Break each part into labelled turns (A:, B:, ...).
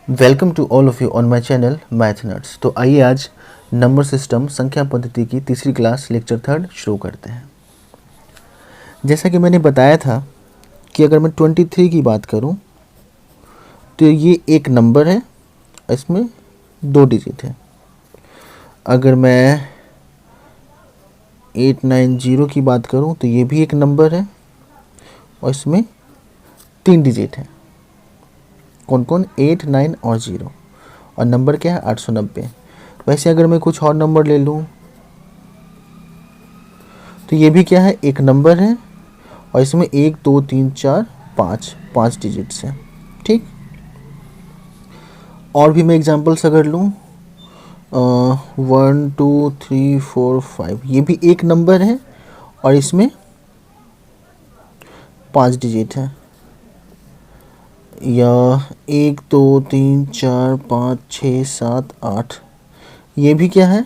A: Welcome to all of you on my channel math nerds. तो आइए आज number system संख्या पद्धति की तीसरी क्लास लेक्चर 3 शुरू करते हैं। जैसा कि मैंने बताया था कि अगर मैं 23 की बात करूं तो ये एक नंबर है, इसमें 2 डिजिट है। अगर मैं 890 की बात करूं तो ये भी एक नंबर है और इसमें 3 डिजिट है। कौन कौन? 8, 9 और 0। और नंबर क्या है? 890। वैसे अगर मैं कुछ और नंबर ले लूँ तो ये भी क्या है? एक नंबर है और इसमें 1, 2, 3, 4, 5 डिजिट्स हैं। ठीक। और भी मैं एग्जांपल्स अगर लूँ 1, 2, 3, 4, 5, ये भी एक नंबर है और इसमें 5 डिजिट है। या 1, 2, 3, 4, 5, 6, 7, 8, ये भी क्या है?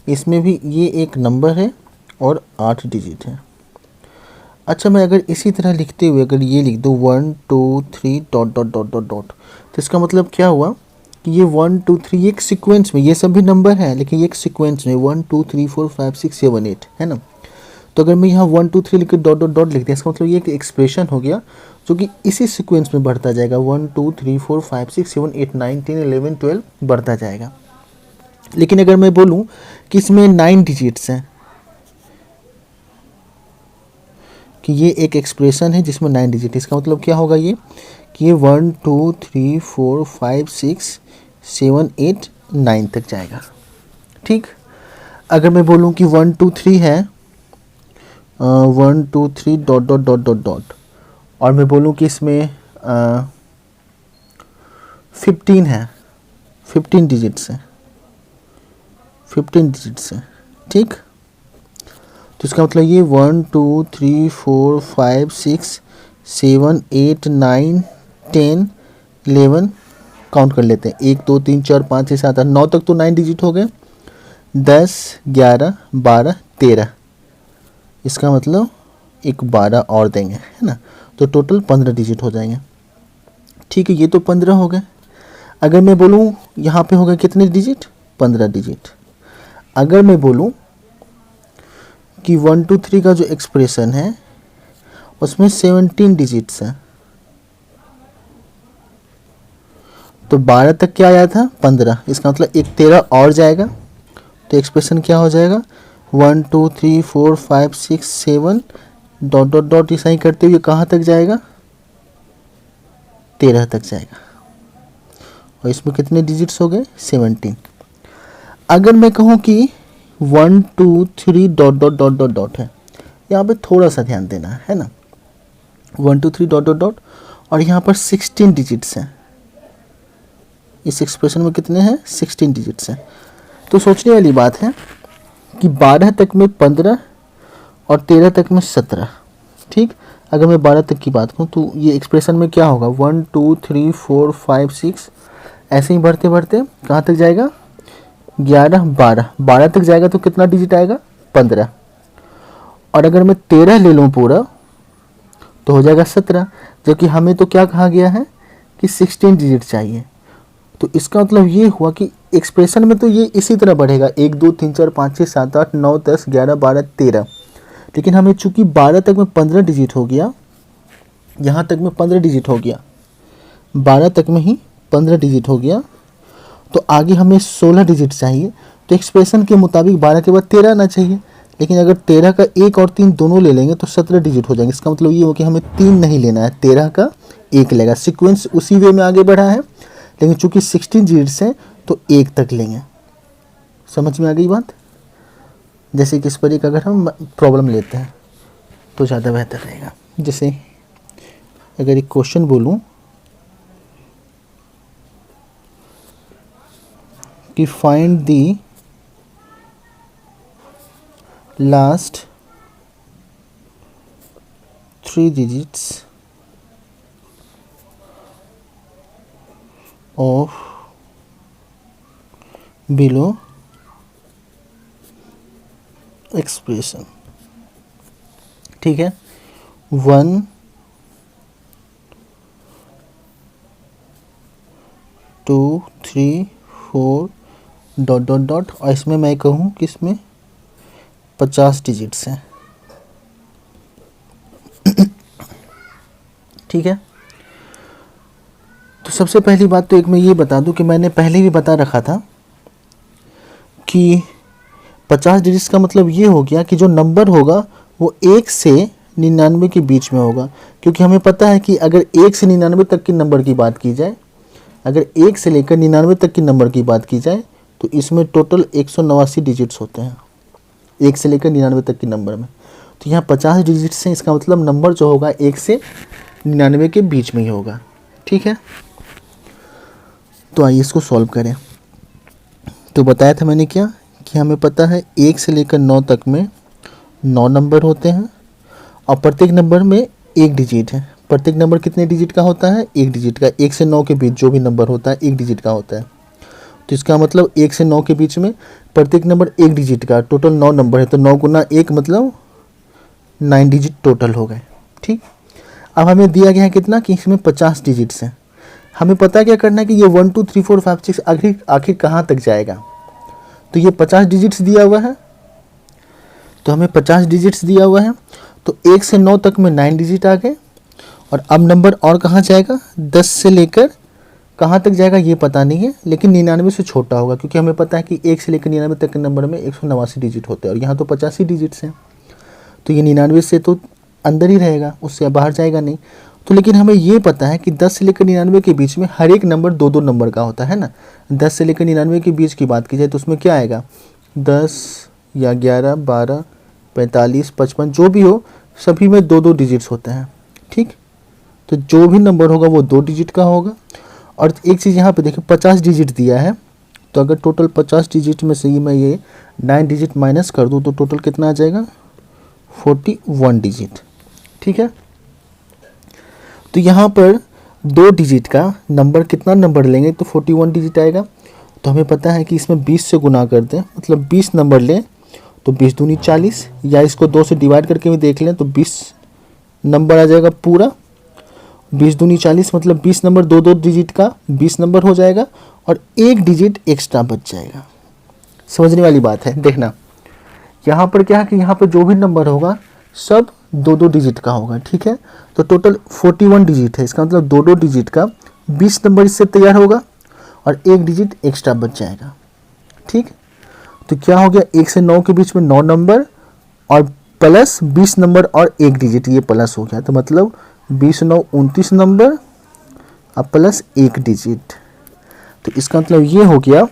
A: इसमें भी ये एक नंबर है और 8 डिजिट है। अच्छा, मैं अगर इसी तरह लिखते हुए अगर ये लिख दूँ 1, 2, 3 dot dot dot dot dot, तो इसका मतलब क्या हुआ कि ये 1, 2, 3 एक सीक्वेंस में, ये सभी नंबर हैं लेकिन ये एक सीक्वेंस में 1, 2, 3, 4, 5, 6, 7, 8 है ना। तो अगर मैं यहाँ 1, 2, 3 लिख के डॉट डॉट डॉट लिख दिया, इसका मतलब ये एक एक्सप्रेशन हो गया जो कि इसी सीक्वेंस में बढ़ता जाएगा। 1, 2, 3, 4, 5, 6, 7, 8, 9, 10, 11, 12 बढ़ता जाएगा। लेकिन अगर मैं बोलूँ कि इसमें 9 डिजिट्स हैं, कि ये एक एक्सप्रेशन है जिसमें 9 डिजिट, इसका मतलब क्या होगा ये कि ये 1, 2, 3, 4, 5, 6, 7, 8, 9 तक जाएगा। ठीक। अगर मैं बोलूँ कि 1, 2, 3 है 1, 2, 3 dot dot dot dot dot, और मैं बोलूँ कि इसमें 15 है, 15 डिजिट्स हैं, 15 डिजिट्स हैं। ठीक। तो इसका मतलब ये 1, 2, 3, 4, 5, 6, 7, 8, 9, 10, 11 काउंट कर लेते हैं। 1, 2, 3, 4, 5, 6, 7, 8, 9 तक तो 9 डिजिट हो गए। 10, 11, 12, 13, इसका मतलब एक 12 और देंगे, है ना। तो टोटल 15 डिजिट हो जाएंगे। ठीक है, ये तो 15 हो गए। अगर मैं बोलूँ यहाँ पे हो गए कितने डिजिट? 15 डिजिट। अगर मैं बोलूँ कि 1, 2, 3 का जो एक्सप्रेशन है उसमें 17 डिजिट्स हैं, तो 12 तक क्या आया था? 15, इसका मतलब एक 13 और जाएगा। तो एक्सप्रेशन क्या हो जाएगा? 1, 2, 3, 4, 5, 6, 7 डॉट डॉट डॉट, ऐसा ही करते हुए कहाँ तक जाएगा? 13 तक जाएगा। और इसमें कितने डिजिट्स हो गए? 17। अगर मैं कहूँ कि 1, 2, 3 dot dot dot dot dot है, यहाँ पे थोड़ा सा ध्यान देना है ना। 1, 2, 3 डॉट डॉट डॉट और यहाँ पर 16 डिजिट्स हैं। इस एक्सप्रेशन में कितने हैं? 16 डिजिट्स हैं। तो सोचने वाली बात है कि 12 तक में 15 और 13 तक में 17। ठीक। अगर मैं 12 तक की बात करूँ तो ये एक्सप्रेशन में क्या होगा? 1, 2, 3, 4, 5, 6, ऐसे ही बढ़ते बढ़ते कहाँ तक जाएगा? 11, 12, 12 तक जाएगा तो कितना डिजिट आएगा? 15। और अगर मैं 13 ले लूँ पूरा तो हो जाएगा 17, जबकि हमें तो क्या कहा गया है कि 16 डिजिट चाहिए। तो इसका मतलब ये हुआ कि एक्सप्रेशन में तो ये इसी तरह बढ़ेगा 1, 2, 3, 4, 5, 6, 7, 8, 9, 10, 11, 12, 13, लेकिन हमें चूंकि 12 तक में 15 डिजिट हो गया, यहाँ तक में 15 डिजिट हो गया, 12 तक में ही 15 डिजिट हो गया, तो आगे हमें 16 डिजिट चाहिए। तो एक्सप्रेशन के मुताबिक 12 के बाद 13 आना चाहिए, लेकिन अगर 13 का 1 और 3 दोनों ले लेंगे तो 17 डिजिट हो जाएंगे। इसका मतलब ये हो कि हमें 3 नहीं लेना है, 13 का 1 लेगा। सीक्वेंस उसी वे में आगे बढ़ा है, लेकिन चूंकि 16 डिजिट्स हैं तो 1 तक लेंगे। समझ में आ गई बात? जैसे कि इस पर एक अगर हम प्रॉब्लम लेते हैं तो ज़्यादा बेहतर रहेगा। जैसे अगर एक क्वेश्चन बोलूँ कि find the last 3 digits of below expression. ठीक है, 1, 2 3 4 डॉट डॉट डॉट, और इसमें मैं कहूँ कि इसमें 50 डिजिट्स हैं। ठीक है, तो सबसे पहली बात तो एक मैं ये बता दूं कि मैंने पहले भी बता रखा था कि 50 डिजिट्स का मतलब ये हो गया कि जो नंबर होगा वो 1 से 99 के बीच में होगा, क्योंकि हमें पता है कि अगर 1 से 99 तक के नंबर की बात की जाए, अगर 1 से लेकर 99 तक के नंबर की बात की जाए तो इसमें टोटल 189 डिजिट्स होते हैं 1 से लेकर 99 तक के नंबर में। तो यहाँ 50 डिजिट्स हैं, इसका मतलब नंबर जो होगा 1 से 99 के बीच में ही होगा। ठीक है, तो आइए इसको सॉल्व करें। तो बताया था मैंने क्या कि हमें पता है 1 से लेकर 9 तक में 9 नंबर होते हैं और प्रत्येक नंबर में 1 डिजिट है। प्रत्येक नंबर कितने डिजिट का होता है? 1 डिजिट का। 1 से 9 के बीच जो भी नंबर होता है 1 डिजिट का होता है। तो इसका मतलब 1 से 9 के बीच में प्रत्येक नंबर 1 डिजिट का, टोटल 9 नंबर है, तो 9 गुना 1 मतलब 9 डिजिट टोटल हो गए। ठीक, अब हमें दिया गया है कितना कि इसमें 50 डिजिट्स हैं। हमें पता क्या करना है कि ये 1 2 3 4 5 6 आखिर कहाँ तक जाएगा। तो ये 50 डिजिट्स दिया हुआ है, तो हमें 50 डिजिट्स दिया हुआ है, तो 1 से 9 तक में 9 डिजिट आ गए। और अब नंबर और कहाँ जाएगा? 10 से लेकर कहाँ तक जाएगा ये पता नहीं है, लेकिन 99 से छोटा होगा, क्योंकि हमें पता है कि 1 से लेकर 99 तक के नंबर में 189 डिजिट होते हैं और यहाँ तो 85 डिजिट्स हैं। तो ये 99 से तो अंदर ही रहेगा, उससे बाहर जाएगा नहीं। तो लेकिन हमें ये पता है कि 10 से लेकर 99 के बीच में हर एक नंबर 2-2 नंबर का होता है ना। 10 से लेकर 99 के बीच की बात की जाए तो उसमें क्या आएगा? 10 या 11, 12, 45, 55 जो भी हो, सभी में 2-2 डिजिट्स होते हैं। ठीक, तो जो भी नंबर होगा वो 2 डिजिट का होगा। और एक चीज़ यहाँ पे देखिए 50 डिजिट दिया है, तो अगर टोटल 50 डिजिट में से मैं ये 9 डिजिट माइनस कर दूँ तो टोटल कितना आ जाएगा? 41 डिजिट। ठीक है, तो यहाँ पर 2 डिजिट का नंबर कितना नंबर लेंगे तो 41 डिजिट आएगा। तो हमें पता है कि इसमें 20 से गुना कर दें, मतलब 20 नंबर लें तो 20 दूनी 40, या इसको 2 से डिवाइड करके भी देख लें तो 20 नंबर आ जाएगा पूरा। 20 दूनी 40 मतलब 20 नंबर 2-2 डिजिट का 20 नंबर हो जाएगा और 1 डिजिट एक्स्ट्रा बच जाएगा। समझने वाली बात है, देखना यहाँ पर क्या है कि यहाँ पर जो भी नंबर होगा सब 2-2 डिजिट का होगा। ठीक है, तो टोटल 41 डिजिट है, इसका मतलब 2-2 डिजिट का 20 नंबर इससे तैयार होगा और 1 डिजिट एक्स्ट्रा बच जाएगा। ठीक, तो क्या हो गया? 1 से 9 के बीच में 9 नंबर और प्लस 20 नंबर और 1 डिजिट, ये प्लस हो गया। तो मतलब 20 9 29 नंबर और प्लस 1 डिजिट। तो इसका मतलब ये हो गया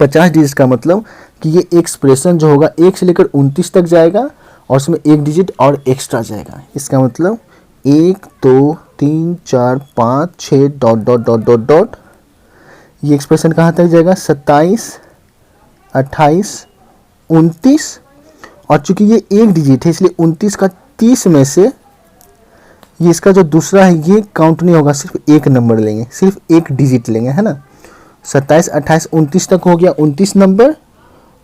A: 50 डिजिट का मतलब कि ये एक्सप्रेशन जो होगा 1 से लेकर 29 तक जाएगा और उसमें 1 डिजिट और एक्स्ट्रा जाएगा। इसका मतलब 1 2 3 4 5 6 dot dot dot dot dot, ये एक्सप्रेशन कहाँ तक जाएगा? 27 28 29, और चूंकि ये 1 डिजिट है इसलिए 29 का 30 में से ये इसका जो दूसरा है ये काउंट नहीं होगा, सिर्फ एक नंबर लेंगे, सिर्फ 1 डिजिट लेंगे, है ना। 27 28 29 तक हो गया 29 नंबर,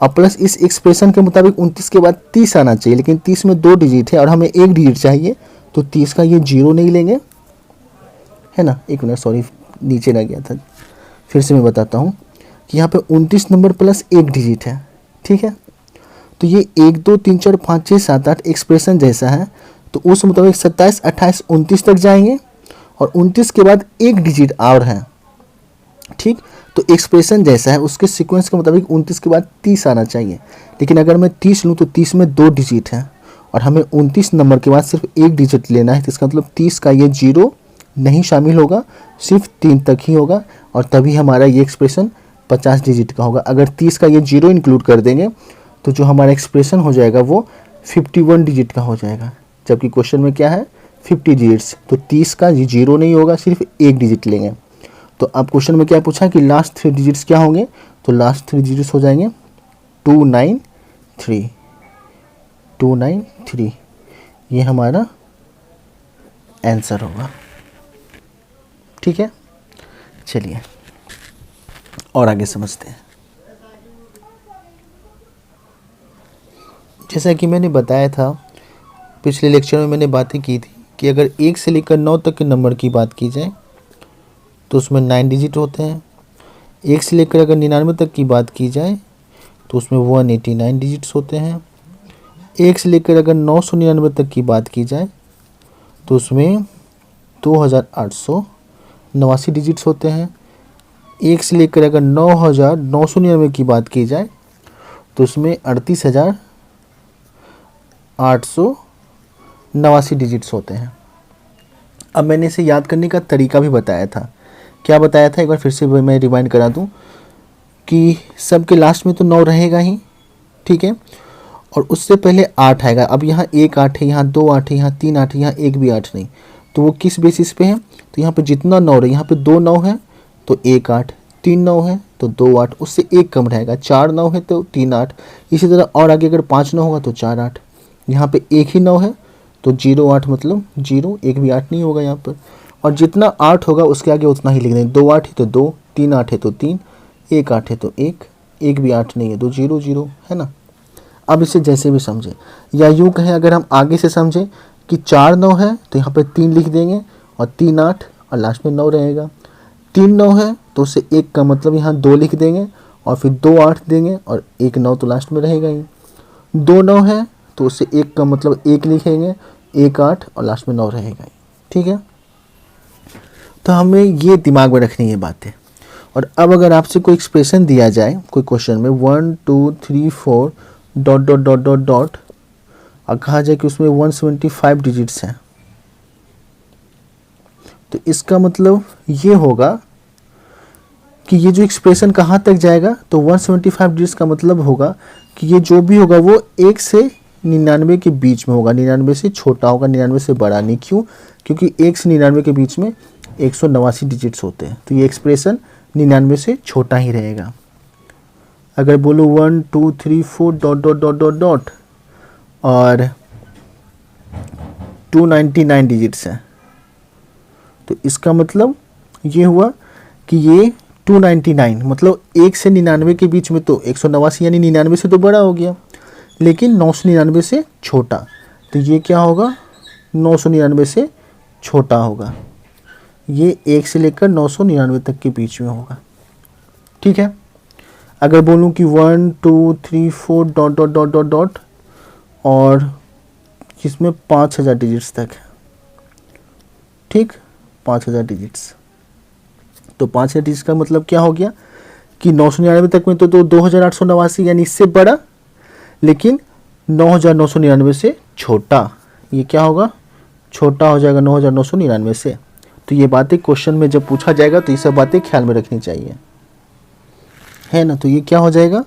A: और प्लस इस एक्सप्रेशन के मुताबिक 29 के बाद 30 आना चाहिए, लेकिन 30 में 2 डिजिट है और हमें 1 डिजिट चाहिए, तो 30 का ये 0 नहीं लेंगे, है ना। एक मिनट, सॉरी नीचे रह गया था, फिर से मैं बताता हूँ कि यहाँ पे 29 नंबर प्लस 1 डिजिट है। ठीक है, तो ये 1 2 3 4 5 6 7 8 एक्सप्रेशन जैसा है, तो उस मुताबिक 27 28 29 तक जाएंगे और 29 के बाद 1 डिजिट और है। ठीक, तो एक्सप्रेशन जैसा है उसके सीक्वेंस के मुताबिक 29 के बाद 30 आना चाहिए, लेकिन अगर मैं 30 लूँ तो 30 में 2 डिजिट है और हमें 29 नंबर के बाद सिर्फ 1 डिजिट लेना है, तो इसका मतलब 30 का ये 0 नहीं शामिल होगा, सिर्फ 3 तक ही होगा, और तभी हमारा ये एक्सप्रेशन 50 डिजिट का होगा। अगर 30 का ये 0 इंक्लूड कर देंगे तो जो हमारा एक्सप्रेशन हो जाएगा वो 51 डिजिट का हो जाएगा, जबकि क्वेश्चन में क्या है 50 डिजिट्स, तो 30 का ये 0 नहीं होगा, सिर्फ 1 डिजिट लेंगे। तो अब क्वेश्चन में क्या पूछा कि लास्ट 3 डिजिट्स क्या होंगे, तो लास्ट 3 डिजिट्स हो जाएंगे 293 293, ये हमारा आंसर होगा। ठीक है, चलिए और आगे समझते हैं। जैसा कि मैंने बताया था पिछले लेक्चर में, मैंने बातें की थी कि अगर 1 से लेकर 9 तक के नंबर की बात की जाए तो उसमें 9 डिजिट होते हैं। 1 से लेकर अगर 99 तक की बात की जाए तो उसमें 189 डिजिट्स होते हैं। 1 से लेकर अगर 999 तक की बात की जाए तो उसमें 2889 डिजिट्स होते हैं। 1 से लेकर अगर 9999 की बात की जाए तो उसमें 38,889 डिजिट्स होते हैं। अब मैंने इसे याद करने का तरीका भी बताया था। क्या बताया था, एक बार फिर से मैं रिमाइंड करा दूं कि सबके लास्ट में तो 9 रहेगा ही, ठीक है, और उससे पहले 8 आएगा। अब यहाँ 1 8 है, यहाँ 2 8 है, यहाँ 3 8 है, यहाँ 1 भी 8 नहीं, तो वो किस बेसिस पे है, तो यहाँ पे जितना 9 रहे, यहाँ पे 2 9 है तो 1 8, 3 9 है तो 2 8, उससे 1 कम रहेगा, 4 9 है तो 3 8, इसी तरह और आगे अगर 5 9 होगा तो 4 8, यहाँ पे 1 ही 9 है तो 0 8 मतलब 0, 1 भी 8 नहीं होगा यहाँ पर, और जितना 8 होगा उसके आगे उतना ही लिख देंगे। 2 8 है तो 2, 3 8 है तो 3, 1 8 है तो 1, 1 भी 8 नहीं है तो 0 0, है ना। अब इसे जैसे भी समझे, या यूँ कहें अगर हम आगे से समझें कि 4 9 है तो यहाँ पे 3 लिख देंगे और 3 8 और लास्ट में 9 रहेगा। 3 9 है तो उससे 1 का मतलब यहाँ 2 लिख देंगे और फिर 2 8 देंगे और 1 9 तो लास्ट में रहेगा ही। 2 9 है तो उससे 1 का मतलब 1 लिखेंगे, 1 8 और लास्ट में 9 रहेगा ही, ठीक है। तो हमें ये दिमाग में रखनी है बातें। और अब अगर आपसे कोई एक्सप्रेशन दिया जाए कोई क्वेश्चन में 1 2 3 4 dot dot dot dot dot और कहा जाए कि उसमें 175 डिजिट्स हैं, तो इसका मतलब ये होगा कि ये जो एक्सप्रेशन कहाँ तक जाएगा, तो 175 डिजिट्स का मतलब होगा कि ये जो भी होगा वो 1 से 99 के बीच में होगा, 99 से छोटा होगा, 99 से बड़ा नहीं। क्यों? क्योंकि 1 से 99 के बीच में 189 डिजिट्स होते हैं, तो ये एक्सप्रेशन 99 से छोटा ही रहेगा। अगर बोलो 1 2 3 4 dot dot dot dot dot और 299 डिजिट्स हैं, तो इसका मतलब ये हुआ कि ये 299 मतलब 1 से 99 के बीच में तो 189 यानी 99 से तो बड़ा हो गया, लेकिन 999 से छोटा, तो ये क्या होगा, 999 से छोटा होगा। ये 1 से लेकर 999 तक के बीच में होगा, ठीक है। अगर बोलूँ कि 1 2 3 4 dot dot dot dot dot और जिसमें 5000 डिजिट्स तक है, ठीक, 5000 डिजिट्स, तो 5000 डिजिट्स का मतलब क्या हो गया कि 999 तक में तो 2889 यानी इससे बड़ा, लेकिन 9999 से छोटा, ये क्या होगा, छोटा हो जाएगा 9999 से। तो ये बातें क्वेश्चन में जब पूछा जाएगा तो ये सब बातें ख्याल में रखनी चाहिए, है ना। तो ये क्या हो जाएगा,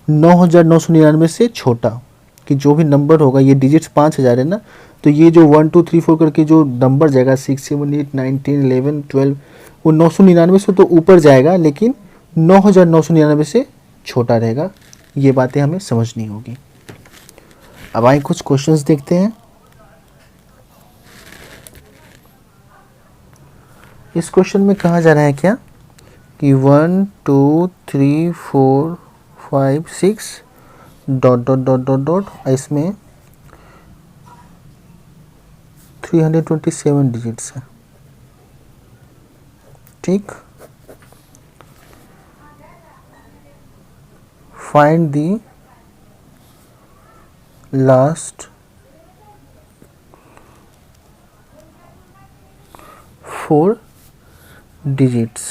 A: 9999 से छोटा, कि जो भी नंबर होगा, ये डिजिट्स 5000 है ना, तो ये जो 1 2 3 4 करके जो नंबर जाएगा 6 7 8 9 10 11 12, वो 999 से तो ऊपर जाएगा, लेकिन 9999 से छोटा रहेगा। ये बातें हमें समझनी होगी। अब आए कुछ क्वेश्चंस देखते हैं। इस क्वेश्चन में कहा जा रहा है क्या कि 1 2 3 4 5 6 dot dot dot dot dot, इसमें 327 डिजिट्स है, ठीक। Find the last 4 digits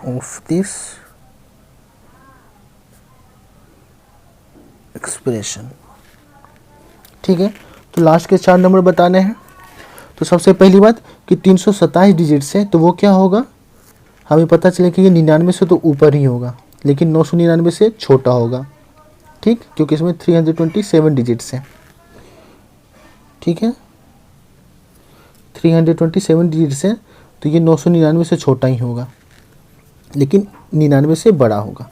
A: of this expression, ठीक है। तो लास्ट के 4 नंबर बताने हैं। तो सबसे पहली बात कि 327 डिजिट्स है, तो वो क्या होगा, हमें पता चले कि ये 99 से तो ऊपर ही होगा, लेकिन 999 से छोटा होगा, ठीक, क्योंकि इसमें 327 डिजिट्स हैं, ठीक है, 327 डिजिट्स हैं, तो ये 999 से छोटा ही होगा, लेकिन 99 से बड़ा होगा।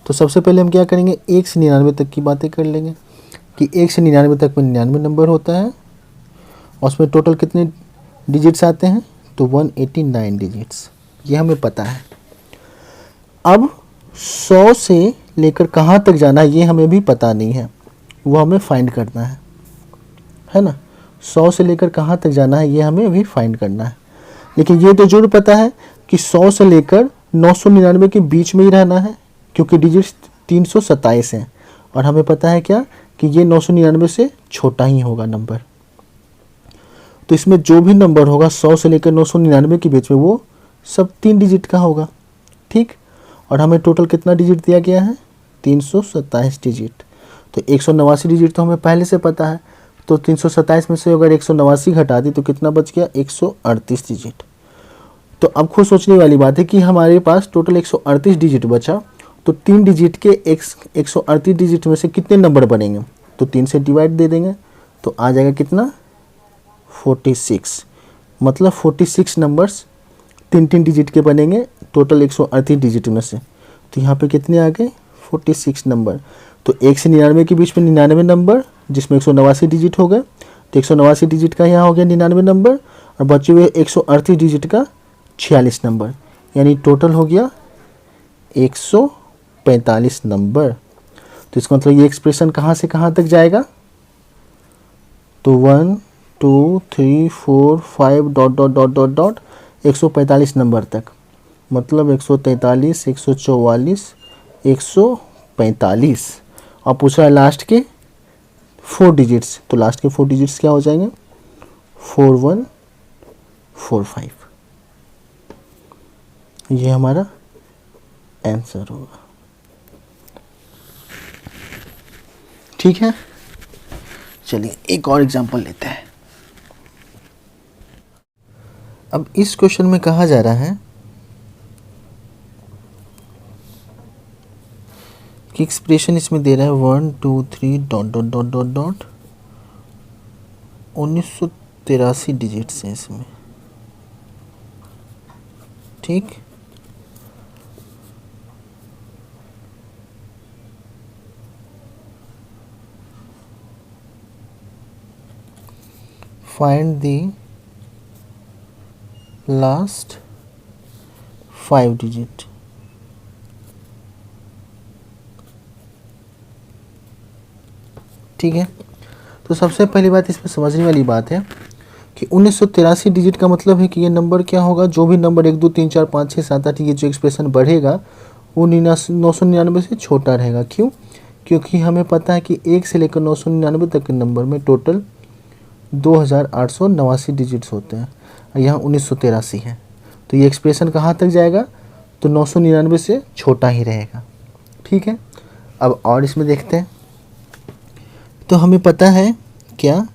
A: तो सबसे पहले हम क्या करेंगे, 1 से 99 तक की बातें कर लेंगे कि 1 से 99 तक में 99 नंबर होता है, और उसमें टोटल कितने डिजिट्स आते हैं, तो 189 डिजिट्स, ये हमें पता है। अब 100 से लेकर कहाँ तक जाना है ये हमें भी पता नहीं है, वो हमें फाइंड करना है ना। 100 से लेकर कहाँ तक जाना है ये हमें अभी फाइंड करना है। लेकिन ये तो जरूर पता है कि 100 से लेकर 999 के बीच में ही रहना है, क्योंकि डिजिट्स 327 हैं और हमें पता है क्या कि ये 999 से छोटा ही होगा नंबर। तो इसमें जो भी नंबर होगा 100 से लेकर 999 के बीच में वो सब 3 डिजिट का होगा, ठीक। और हमें टोटल कितना डिजिट दिया गया है, 327 डिजिट। तो 189 डिजिट तो हमें पहले से पता है, तो 327 में से अगर 189 घटा दी तो कितना बच गया, 138 डिजिट। तो अब खुद सोचने वाली बात है कि हमारे पास टोटल 138 डिजिट बचा, तो 3 डिजिट के 138 डिजिट में से कितने नंबर बनेंगे, तो 3 से डिवाइड दे देंगे तो आ जाएगा कितना, 46। मतलब 46 नंबर्स 3 डिजिट के बनेंगे टोटल 138 डिजिट में से। तो यहाँ पे कितने आ गए, 46 नंबर। तो 1 से 99 के बीच में 99 नंबर, जिसमें 189 डिजिट हो गए, तो 189 डिजिट का यहाँ हो गया 99 नंबर, और बचे हुए 138 डिजिट का 46 नंबर, यानी टोटल हो गया 145 नंबर। तो इसका मतलब ये एक्सप्रेशन कहाँ से कहाँ तक जाएगा, तो 1 2 3 4 5 dot dot dot dot dot 145 number तक। मतलब 143 144 145। और पूछ रहा है लास्ट के 4 डिजिट्स, तो लास्ट के 4 डिजिट्स क्या हो जाएंगे, 4145। ये हमारा आंसर होगा, ठीक है। चलिए एक और एग्जांपल लेते हैं। अब इस क्वेश्चन में कहा जा रहा है कि एक्सप्रेशन इसमें दे रहा है 1 2 3 dot dot dot dot dot 1983 digits हैं इसमें, ठीक। Find the last 5 digit. ठीक है, तो सबसे पहली बात इसमें समझने वाली बात है कि 1983 डिजिट का मतलब है कि ये नंबर क्या होगा, जो भी नंबर 1 2 3 4 5 6 7 8 ये जो एक्सप्रेशन बढ़ेगा वो 999 से छोटा रहेगा। क्यों, क्योंकि हमें पता है कि 1 से लेकर 999 तक के नंबर में टोटल 2889 डिजिट्स होते हैं, और यहाँ 1983 है, तो ये एक्सप्रेशन कहाँ तक जाएगा, तो 999 से छोटा ही रहेगा, ठीक है। अब और इसमें देखते हैं, तो हमें पता है क्या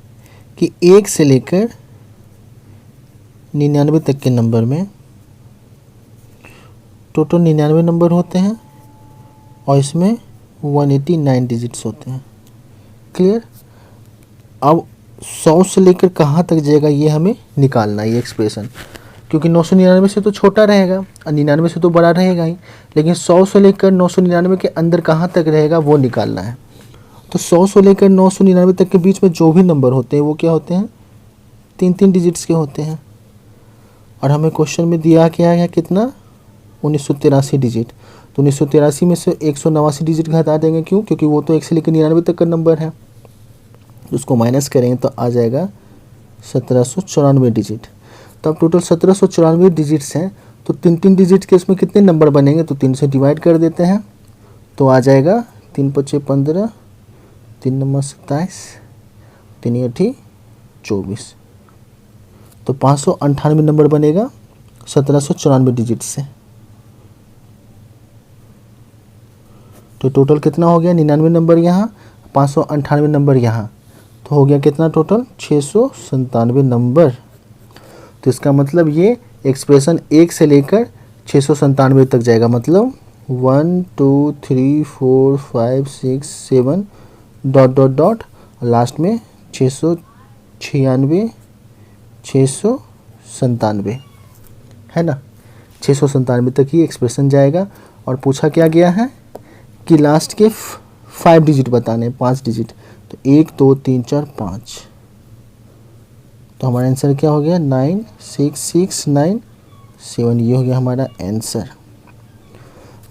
A: कि 1 से लेकर 99 तक के नंबर में टोटल 99 नंबर होते हैं, और इसमें 189 डिजिट्स होते हैं, क्लियर। अब 100 से लेकर कहाँ तक जाएगा ये हमें निकालना है, ये एक्सप्रेशन, क्योंकि 999 से तो छोटा रहेगा और 99 से तो बड़ा रहेगा ही, लेकिन 100 से लेकर 999 के अंदर कहाँ तक रहेगा वो निकालना है। तो 100 से लेकर 999 तक के बीच में जो भी नंबर होते हैं वो क्या होते हैं, 3 डिजिट्स के होते हैं, और हमें क्वेश्चन में दिया क्या है कितना, 1983 डिजिट। तो 1983 में से 189 डिजिट घटा देंगे, क्यों, क्योंकि वो तो 1 से लेकर 99 तक का नंबर है, उसको माइनस करेंगे तो आ जाएगा 1794 डिजिट। तो अब टोटल 1794 डिजिट्स हैं, तो 3 डिजिट के इसमें कितने नंबर बनेंगे, तो 3 से डिवाइड कर देते हैं तो आ जाएगा 3 5 15 3 9 27 3 8 24, तो 598 नंबर बनेगा 1794 डिजिट से। तो टोटल कितना हो गया, 99 नंबर यहाँ, 598 नंबर यहाँ, तो हो गया कितना टोटल, 697 नंबर। तो इसका मतलब ये एक्सप्रेशन 1 से लेकर 697 तक जाएगा, मतलब 1 2 3 4 5 6 7 डॉट डॉट डॉट, लास्ट में 696 697 है ना, 697 तक ही एक्सप्रेशन जाएगा। और पूछा क्या गया है कि लास्ट के 5 डिजिट बताने, 5 डिजिट, तो 1 2 3 4 5, तो हमारा आंसर क्या हो गया, 96697, ये हो गया हमारा आंसर।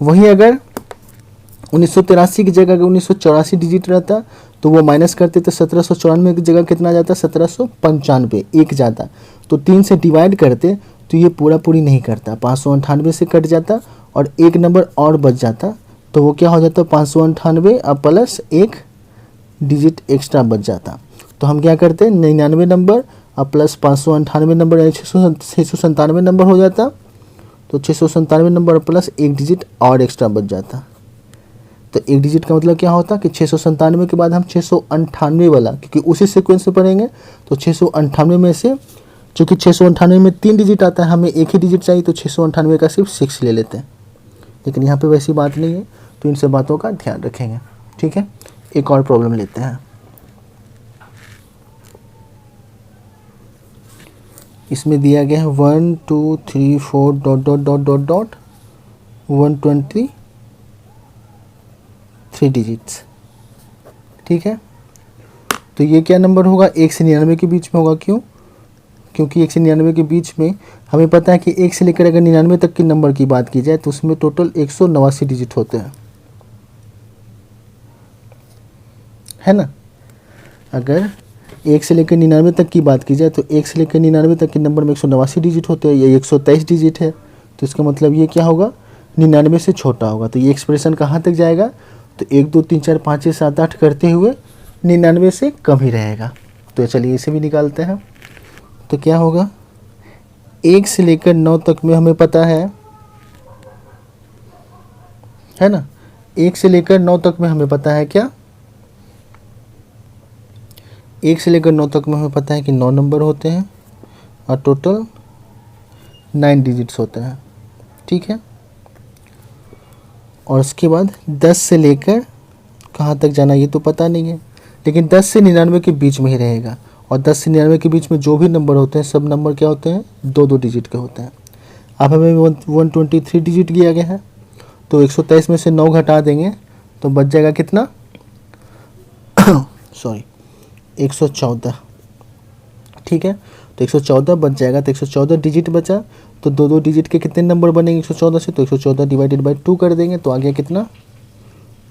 A: वहीं अगर 1983 की जगह अगर 1984 डिजिट रहता तो वो माइनस करते तो 1794 की जगह कितना जाता, 1795 एक जाता। तो 3 से डिवाइड करते तो ये पूरा पूरी नहीं करता, 598 से कट जाता और एक नंबर और बच जाता। तो वो क्या हो जाता, 598 अब प्लस एक डिजिट एक्स्ट्रा बच जाता। तो हम क्या करते, 99 नंबर अब प्लस 598 नंबर यानी 697 नंबर हो जाता। तो 697 नंबर प्लस एक डिजिट और एक्स्ट्रा बच जाता। तो एक डिजिट का मतलब क्या होता कि 697 के बाद हम 698 वाला, क्योंकि उसी सीक्वेंस में पढ़ेंगे, तो 698 में से चूँकि 698 में 3 डिजिट आता है, हमें एक ही डिजिट चाहिए, तो 698 का सिर्फ 6 ले लेते हैं। लेकिन यहाँ पे वैसी बात नहीं है, तो इन सब बातों का ध्यान रखेंगे। ठीक है, एक और प्रॉब्लम लेते हैं। इसमें दिया गया है 1 2 3 4 dot dot dot dot dot 123 digits. ठीक है, तो ये क्या नंबर होगा, 1 से 99 के बीच में होगा। क्यों, क्योंकि 1 से 99 के बीच में हमें पता है कि 1 से लेकर अगर 99 तक के नंबर की बात की जाए तो उसमें टोटल 189 डिजिट होते हैं, है ना। अगर 1 से लेकर 99 तक की बात की जाए तो 1 से लेकर 99 तक के नंबर में 189 डिजिट होते हैं, ये 123 डिजिट है। तो इसका मतलब ये क्या होगा, 99 से छोटा होगा। तो ये एक्सप्रेशन कहाँ तक जाएगा, तो 1 2 3 4 5 6 7 8 करते हुए 99 से कम ही रहेगा। तो चलिए इसे भी निकालते हैं। तो क्या होगा, 1 से लेकर 9 तक में हमें पता है ना, 1 से लेकर 9 तक में हमें पता है क्या, 1 से लेकर 9 तक में हमें पता है कि 9 नंबर होते हैं और टोटल 9 डिजिट्स होते हैं। ठीक है, और उसके बाद 10 से लेकर कहाँ तक जाना ये तो पता नहीं है, लेकिन 10 से 99 के बीच में ही रहेगा। और 10 से 99 के बीच में जो भी नंबर होते हैं सब नंबर क्या होते हैं, 2 डिजिट के होते हैं। अब हमें 123 डिजिट दिया गया है, तो 123 में से 9 घटा देंगे तो बच जाएगा कितना सॉरी 114। ठीक है, तो 114 बच जाएगा, तो 114 डिजिट बचा। तो 2 डिजिट के कितने नंबर बनेंगे 114 से, तो 114 डिवाइडेड बाई 2 कर देंगे तो आ गया कितना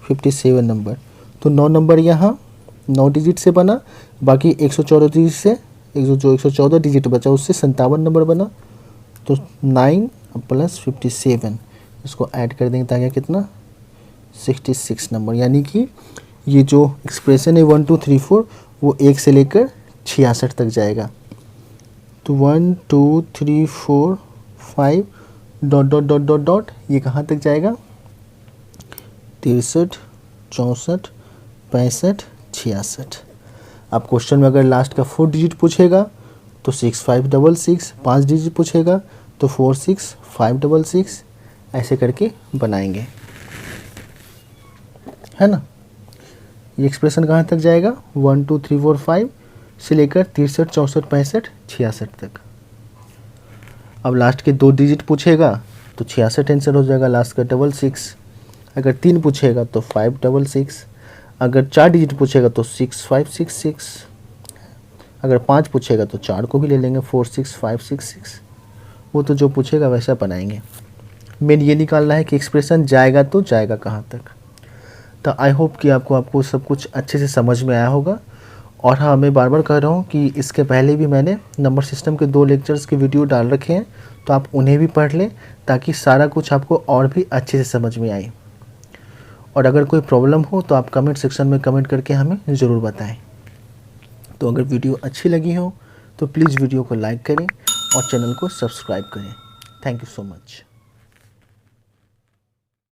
A: 57 नंबर। तो 9 नंबर यहाँ 9 डिजिट से बना, बाकी 114 डिजिट से जो 114 डिजिट बचा उससे 57 नंबर बना। तो 9 प्लस 57 इसको ऐड कर देंगे तो आ गया कितना 66 नंबर। यानी कि ये जो एक्सप्रेशन है 1 2 3 4 वो 1 से लेकर 66 तक जाएगा। तो 1 2 3 4 5 dot dot dot dot dot ये कहाँ तक जाएगा 63 64 65 66। अब क्वेश्चन में अगर लास्ट का 4 डिजिट पूछेगा तो 6566, 5 डिजिट पूछेगा तो 46566, ऐसे करके बनाएंगे, है ना। ये एक्सप्रेशन कहाँ तक जाएगा 1 2 3 4 5 से लेकर 63 64 65 66 तक। अब लास्ट के 2 डिजिट पूछेगा तो 66 आंसर हो जाएगा, लास्ट का 66। अगर 3 पूछेगा तो 566, अगर 4 डिजिट पूछेगा तो 6566, अगर 5 पूछेगा तो 4 को भी ले लेंगे 46566। वो तो जो पूछेगा वैसा बनाएंगे। मेन ये निकालना है कि एक्सप्रेशन जाएगा तो जाएगा कहाँ तक। तो आई होप कि आपको सब कुछ अच्छे से समझ में आया होगा। और हाँ, मैं बार बार कह रहा हूँ कि इसके पहले भी मैंने नंबर सिस्टम के 2 लेक्चर्स के वीडियो डाल रखे हैं, तो आप उन्हें भी पढ़ लें ताकि सारा कुछ आपको और भी अच्छे से समझ में आए। और अगर कोई प्रॉब्लम हो तो आप कमेंट सेक्शन में कमेंट करके हमें ज़रूर बताएं। तो अगर वीडियो अच्छी लगी हो तो प्लीज़ वीडियो को लाइक करें और चैनल को सब्सक्राइब करें। Thank you so much.